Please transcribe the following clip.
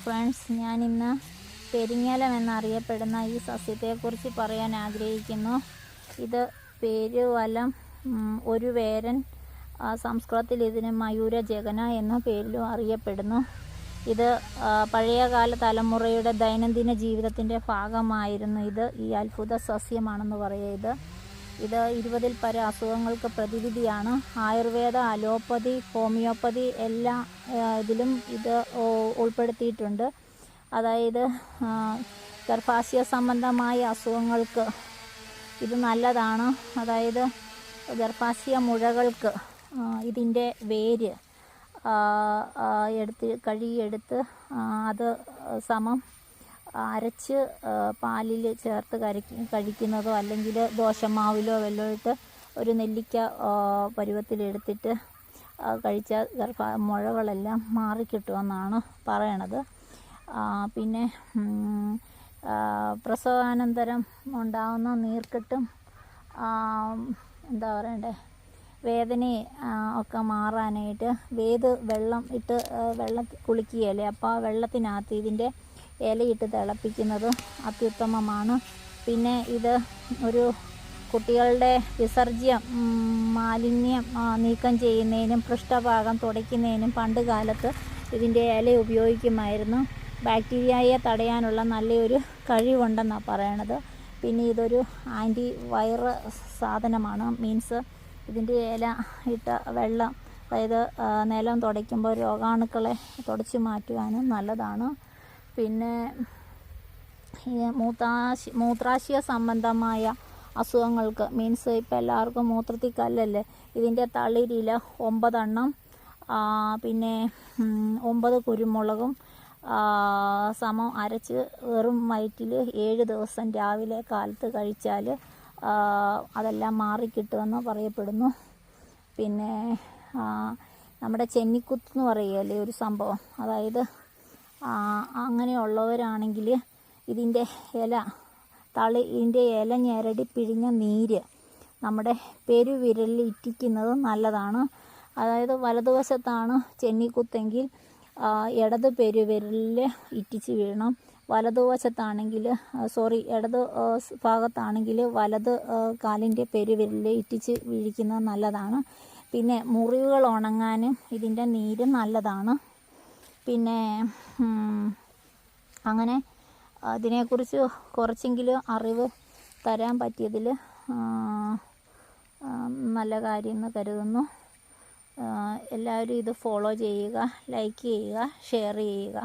Friends, ഞാനിന്ന് പെരിങ്ങലം എന്നറിയപ്പെടുന്ന ഈ സസ്യത്തെക്കുറിച്ച് പറയാൻ ആഗ്രഹിക്കുന്നു. ഇത് പേരുവലം, ഒരു വേരൻ, സംസ്കൃതത്തിൽ ഇതിന് മയൂരജഗന എന്ന പേരിലും അറിയപ്പെടുന്നു. ഇത് പഴയകാല തലമുറയുടെ ദൈനംദിന ജീവിതത്തിൻ്റെ ഭാഗമായിരുന്നു. ഈ അത്ഭുത സസ്യമാണെന്ന് പറയുക. ഇത് 20-ൽ പര അസുഖങ്ങൾക്ക് പ്രതിവിധിയാണ്. ആയുർവേദ, അലോപ്പതി, ഹോമിയോപ്പതി എല്ലാ ഇതിലും ഇത് ഉൾപ്പെടുത്തിയിട്ടുണ്ട്. അതായത് ഗർഭാശയ സംബന്ധമായ അസുഖങ്ങൾക്ക് ഇത് നല്ലതാണ്. അതായത് ഗർഭാശയ മുഴകൾക്ക് ഇതിൻ്റെ വേര് കഴുകിയെടുത്ത് അത് സമം അരച്ച് പാലിൽ ചേർത്ത് കഴിക്കുന്നതോ അല്ലെങ്കിൽ ദോശമാവിലോ വെള്ളം ഇട്ട് ഒരു നെല്ലിക്ക പരുവത്തിലെടുത്തിട്ട് കഴിച്ചാൽ മുഴകളെല്ലാം മാറിക്കിട്ടുമെന്നാണ് പറയണത്. പിന്നെ പ്രസവാനന്തരം ഉണ്ടാകുന്ന നീർക്കെട്ടും എന്താ പറയണ്ടേ വേദനയെ ഒക്കെ മാറാനായിട്ട് വെള്ളം കുളിക്കുകയല്ലേ, അപ്പോൾ ആ വെള്ളത്തിനകത്ത് ഇതിൻ്റെ ഇലയിട്ട് തിളപ്പിക്കുന്നത് അത്യുത്തമമാണ്. പിന്നെ ഇത് ഒരു കുട്ടികളുടെ വിസർജ്യം മാലിന്യം നീക്കം ചെയ്യുന്നതിനും പൃഷ്ഠഭാഗം തുടയ്ക്കുന്നതിനും പണ്ട് കാലത്ത് ഇതിൻ്റെ ഇല ഉപയോഗിക്കുമായിരുന്നു. ബാക്ടീരിയയെ തടയാനുള്ള നല്ലൊരു കഴിവുണ്ടെന്നാണ് പറയണത്. പിന്നെ ഇതൊരു ആൻറ്റി വൈറസ് സാധനമാണ്. മീൻസ് ഇതിൻ്റെ ഇല ഇട്ട വെള്ളം, അതായത് നിലം തുടയ്ക്കുമ്പോൾ രോഗാണുക്കളെ തുടച്ചു മാറ്റുവാനും നല്ലതാണ്. പിന്നെ മൂത്രാശയ സംബന്ധമായ അസുഖങ്ങൾക്ക്, മീൻസ് ഇപ്പോൾ എല്ലാവർക്കും മൂത്രത്തിൽ കല്ലല്ലേ, ഇതിൻ്റെ തളിരില 9 എണ്ണം, പിന്നെ 9 കുരുമുളകും സമം അരച്ച് വെറും വയറ്റിൽ 7 ദിവസം രാവിലെ കാലത്ത് കഴിച്ചാൽ അതെല്ലാം മാറിക്കിട്ടുമെന്ന് പറയപ്പെടുന്നു. പിന്നെ നമ്മുടെ ചെന്നിക്കുത്ത് എന്ന് പറയുകയല്ലേ ഒരു സംഭവം, അതായത് അങ്ങനെയുള്ളവരാണെങ്കിൽ ഇതിൻ്റെ ഇല ഞെരടി പിഴിഞ്ഞ നീര് നമ്മുടെ പെരുവിരലിൽ ഇറ്റിക്കുന്നത് നല്ലതാണ്. അതായത് വലതുവശത്താണ് ചെന്നിക്കുത്തെങ്കിൽ ഇടത് പെരുവിരലിൽ ഇറ്റിച്ച് വീഴണം. ഇടത് ഭാഗത്താണെങ്കിൽ വലത് കാലിൻ്റെ പെരുവിരലിൽ ഇറ്റിച്ച് വീഴിക്കുന്നത് നല്ലതാണ്. പിന്നെ മുറിവുകൾ ഉണങ്ങാനും ഇതിൻ്റെ നീര് നല്ലതാണ്. പിന്നെ അങ്ങനെ അതിനെക്കുറിച്ച് കുറച്ചെങ്കിലും അറിവ് തരാൻ പറ്റിയതിൽ നല്ല കാര്യമെന്ന് കരുതുന്നു. എല്ലാവരും ഇത് ഫോളോ ചെയ്യുക, ലൈക്ക് ചെയ്യുക, ഷെയർ ചെയ്യുക.